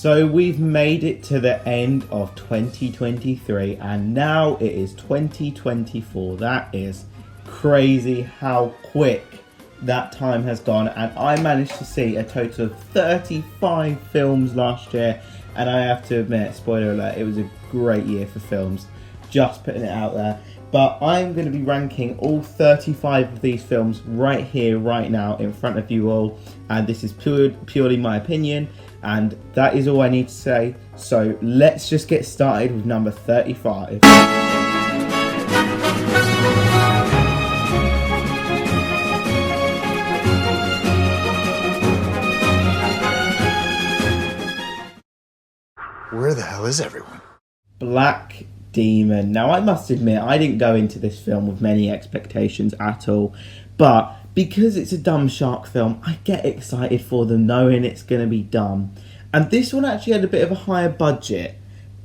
So we've made it to the end of 2023 and now it is 2024. That is crazy how quick that time has gone, and I managed to see a total of 35 films last year, and I have to admit, spoiler alert, it was a great year for films, just putting it out there. But I'm going to be ranking all 35 of these films right here, right now, in front of you all, and this is purely my opinion. And that is all I need to say. So let's just get started with number 35. Where the hell is everyone? Black Demon. Now I must admit, I didn't go into this film with many expectations at all. But because it's a dumb shark film, I get excited for them knowing it's going to be dumb. And this one actually had a bit of a higher budget.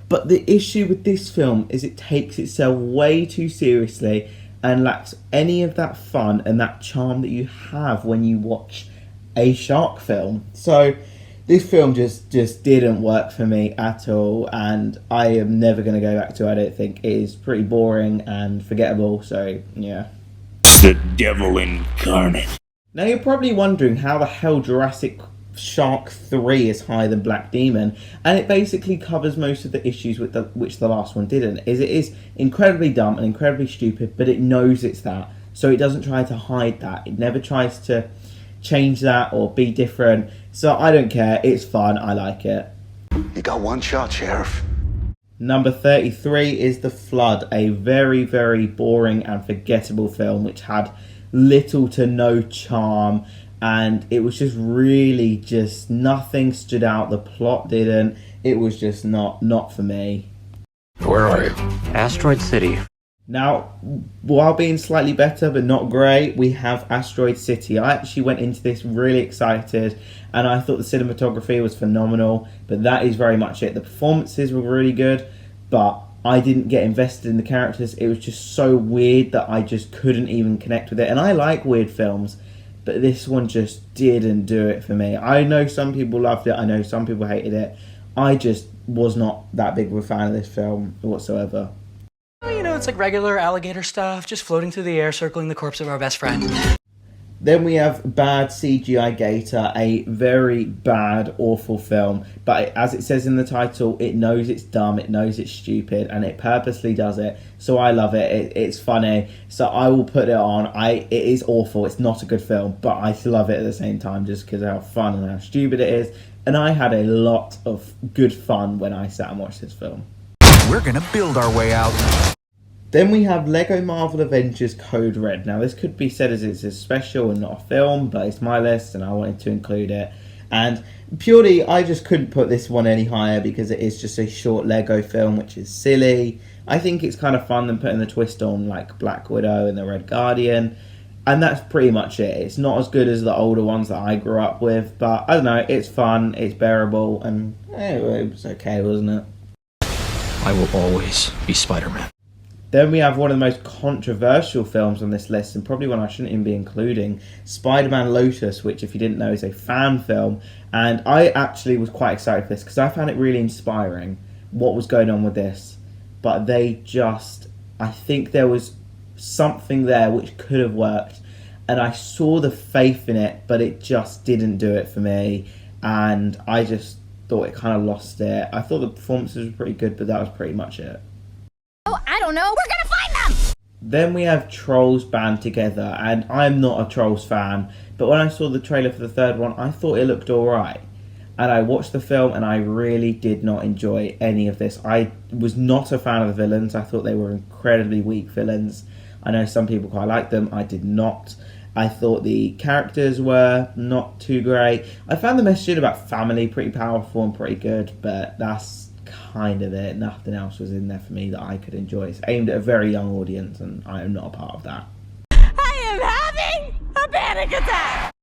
But the issue with this film is it takes itself way too seriously and lacks any of that fun and that charm that you have when you watch a shark film. So this film just didn't work for me at all, and I am never going to go back to it. I don't think. It is pretty boring and forgettable, so yeah. The devil incarnate. Now you're probably wondering how the hell Jurassic Shark 3 is higher than Black Demon, and it basically covers most of the issues with which the last one didn't. It is incredibly dumb and incredibly stupid, but it knows it's that, so it doesn't try to hide that. It never tries to change that or be different. So I don't care. It's fun. I like it. You got one shot, Sheriff. Number 33 is The Flood, a very, very boring and forgettable film which had little to no charm, and it was just really just nothing stood out. The plot didn't. It was just not for me. Where are you? Asteroid City. Now, while being slightly better but not great, we have Asteroid City. I actually went into this really excited and I thought the cinematography was phenomenal, but that is very much it. The performances were really good, but I didn't get invested in the characters. It was just so weird that I just couldn't even connect with it. And I like weird films, but this one just didn't do it for me. I know some people loved it. I know some people hated it. I just was not that big of a fan of this film whatsoever. You know, it's like regular alligator stuff, just floating through the air, circling the corpse of our best friend. Then we have Bad CGI Gator, a very bad, awful film. But as it says in the title, it knows it's dumb, it knows it's stupid, and it purposely does it. So I love it. It's funny. So I will put it on. It is awful. It's not a good film, but I love it at the same time just because of how fun and how stupid it is. And I had a lot of good fun when I sat and watched this film. We're gonna build our way out. Then we have Lego Marvel Avengers Code Red. Now this could be said as it's a special and not a film, but it's my list and I wanted to include it. And purely, I just couldn't put this one any higher because it is just a short Lego film, which is silly. I think it's kind of fun than putting the twist on like Black Widow and the Red Guardian. And that's pretty much it. It's not as good as the older ones that I grew up with, but I don't know, it's fun, it's bearable, and it was okay, wasn't it? I will always be Spider-Man. Then we have one of the most controversial films on this list, and probably one I shouldn't even be including, Spider-Man Lotus, which, if you didn't know, is a fan film. And I actually was quite excited for this because I found it really inspiring what was going on with this. But I think there was something there which could have worked. And I saw the faith in it, but it just didn't do it for me. And I just thought it kind of lost it. I thought the performances were pretty good, but that was pretty much it. Oh, I don't know. We're gonna find them! Then we have Trolls Band Together, and I'm not a Trolls fan, but when I saw the trailer for the third one, I thought it looked alright. And I watched the film, and I really did not enjoy any of this. I was not a fan of the villains. I thought they were incredibly weak villains. I know some people quite like them. I did not. I thought the characters were not too great. I found the messaging about family pretty powerful and pretty good, but that's kind of it. Nothing else was in there for me that I could enjoy. It's aimed at a very young audience, and I am not a part of that. I am having a panic attack!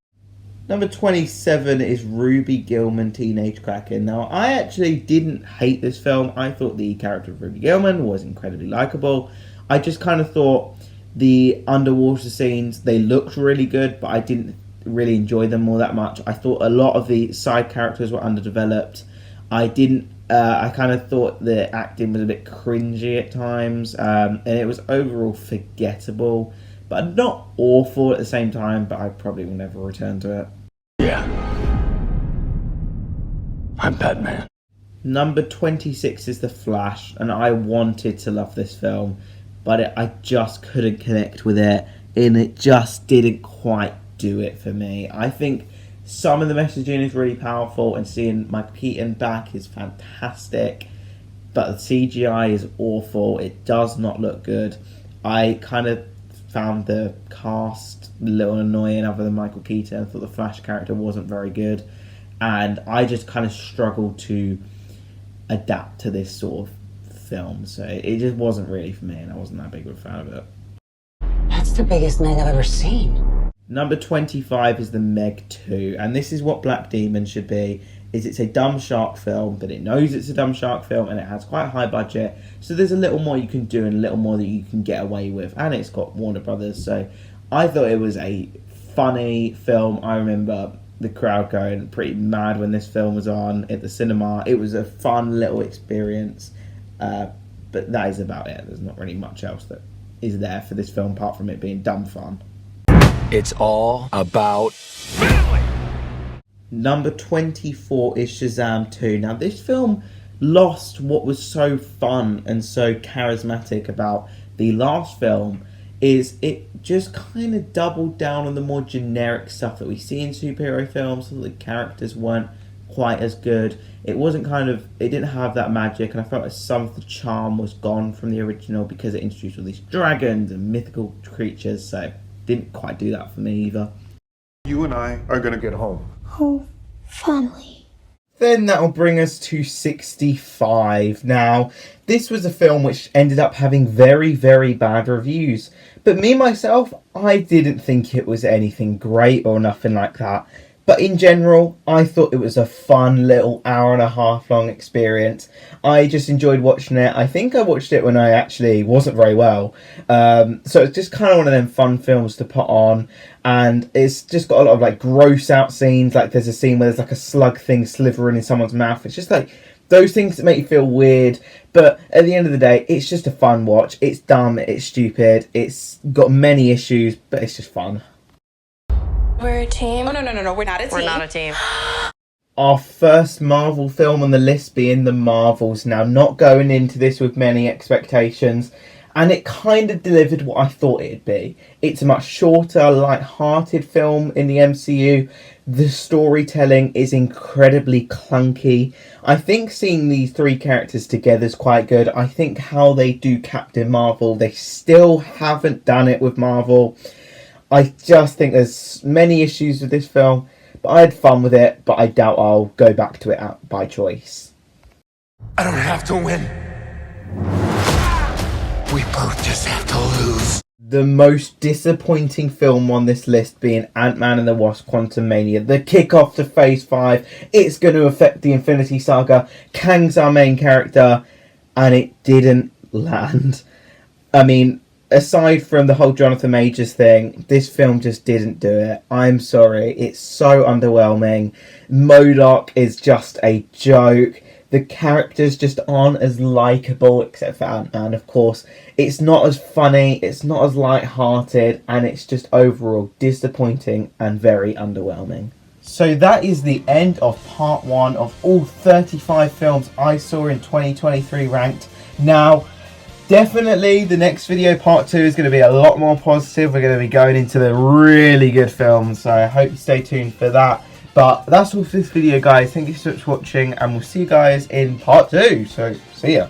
Number 27 is Ruby Gillman, Teenage Kraken. Now, I actually didn't hate this film. I thought the character of Ruby Gillman was incredibly likable. I just kind of thought the underwater scenes, they looked really good, but I didn't really enjoy them all that much. I thought a lot of the side characters were underdeveloped. I didn't. I kind of thought the acting was a bit cringy at times, and it was overall forgettable, but not awful at the same time. But I probably will never return to it. Yeah. I'm Batman. Number 26 is The Flash, and I wanted to love this film, but I just couldn't connect with it, and it just didn't quite do it for me. I think some of the messaging is really powerful, and seeing Mike Keaton back is fantastic, but the CGI is awful. It does not look good. I kind of found the cast a little annoying other than Michael Keaton. I thought the Flash character wasn't very good, and I just kind of struggled to adapt to this sort of film, so it just wasn't really for me, and I wasn't that big of a fan of it. That's the biggest night I've ever seen. Number 25 is The Meg 2, and this is what Black Demon should be. It's a dumb shark film, but it knows it's a dumb shark film, and it has quite a high budget, so there's a little more you can do and a little more that you can get away with, and it's got Warner Brothers, so I thought it was a funny film. I remember the crowd going pretty mad when this film was on at the cinema. It was a fun little experience, but that is about it. There's not really much else that is there for this film apart from it being dumb fun. It's all about Number 24 is Shazam 2. Now, this film lost what was so fun and so charismatic about the last film, is it just kind of doubled down on the more generic stuff that we see in superhero films. So the characters weren't quite as good. It didn't have that magic, and I felt like some of the charm was gone from the original because it introduced all these dragons and mythical creatures, so didn't quite do that for me either. You and I are gonna get home. Oh, family. Then that'll bring us to 65. Now, this was a film which ended up having very, very bad reviews. But me, myself, I didn't think it was anything great or nothing like that. But in general, I thought it was a fun little hour-and-a-half long experience. I just enjoyed watching it. I think I watched it when I actually wasn't very well. So it's just kind of one of them fun films to put on. And it's just got a lot of like gross out scenes. Like there's a scene where there's like a slug thing slithering in someone's mouth. It's just like those things that make you feel weird. But at the end of the day, it's just a fun watch. It's dumb, it's stupid, it's got many issues, but it's just fun. We're a team. Oh, no, we're not a team. We're not a team. Our first Marvel film on the list being The Marvels. Now, not going into this with many expectations, and it kind of delivered what I thought it'd be. It's a much shorter, light-hearted film in the MCU. The storytelling is incredibly clunky. I think seeing these three characters together is quite good. I think how they do Captain Marvel, they still haven't done it with Marvel. I just think there's many issues with this film, but I had fun with it, but I doubt I'll go back to it by choice. I don't have to win. We both just have to lose. The most disappointing film on this list being Ant-Man and the Wasp: Quantumania. The kickoff to Phase 5. It's going to affect the Infinity Saga. Kang's our main character, and it didn't land. I mean, aside from the whole Jonathan Majors thing, this film just didn't do it. I'm sorry. It's so underwhelming. MODOK is just a joke. The characters just aren't as likeable, except for Ant-Man, of course. It's not as funny, it's not as light-hearted, and it's just overall disappointing and very underwhelming. So that is the end of part 1 of all 35 films I saw in 2023 ranked. Now, definitely the next video, part 2, is going to be a lot more positive. We're going to be going into the really good films, so I hope you stay tuned for that. But that's all for this video, guys. Thank you so much for watching, and we'll see you guys in part 2. So, see ya.